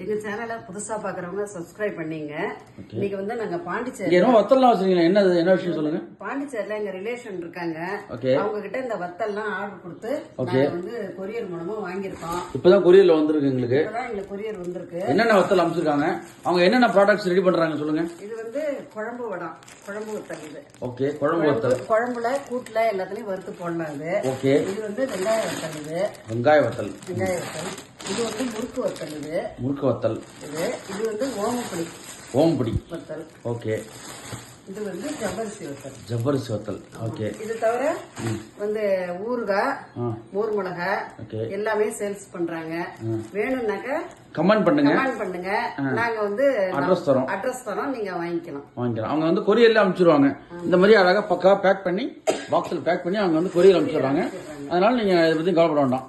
எங்க சேனலை புதுசா பாக்குறவங்க சப்ஸ்கிரைப் பண்ணீங்க. இன்னைக்கு வந்து நாங்க பாண்டிச்சேரி என்ன விஷயம் சொல்லுங்க. பாண்டிச்சேரியில எங்க ரிலேஷன் இருக்காங்க. அவங்க கிட்ட இந்த வத்தல்லாம் ஆர்டர் கொடுத்து நாங்க வந்து கொரியர் மூலமா வாங்கியிருக்கோம். இப்பதான் கொரியர்ல வந்திருக்கு எங்களுக்கு. எங்களுக்கு கொரியர் வந்திருக்கு. என்னென்ன வத்தல் அமைச்சிருக்காங்க, அவங்க என்னென்ன ப்ராடக்ட்ஸ் ரெடி பண்றாங்க சொல்லுங்க. இது வந்து குழம்பு வடம், குழம்பு வத்தல். இது ஓகே, குழம்பு வத்தல். குழம்புல கூட்டுல எல்லாத்துலயும் வறுத்து போடலாம். இது ஓகே. இது வந்து வெங்காய வத்தல். இது வெங்காய வத்தல். வெங்காய வத்தல். இது வந்து முறுக்கு வத்தல். இது முறுக்கு வத்தல். இது வந்து ஓமப்பொடி. ஓமப்பொடி வத்தல். ஓகே. இது வந்து ஜவ்வரிசி வத்தல். ஜவ்வரிசி வத்தல். ஓகே. இது தவிர வந்து ஊறுகாய், மோர் மிளகாய் எல்லாமே சேல்ஸ் பண்றாங்க. வேணும்னாக்க கமெண்ட் பண்ணுங்க. நாங்க வந்து அட்ரஸ் தரோம், நீங்க வாங்கிக்கலாம். அவங்க வந்து கொரியர்ல அனுப்பிச்சிருவாங்க. இந்த மாதிரி அழகா பக்கா பேக் பண்ணி பாக்ஸ்ல பேக் பண்ணி அவங்க வந்து கொரியர் அனுப்பிச்சிடுறாங்க. அதனால நீங்க இதை பத்தி கவலைப்பட வேண்டாம்.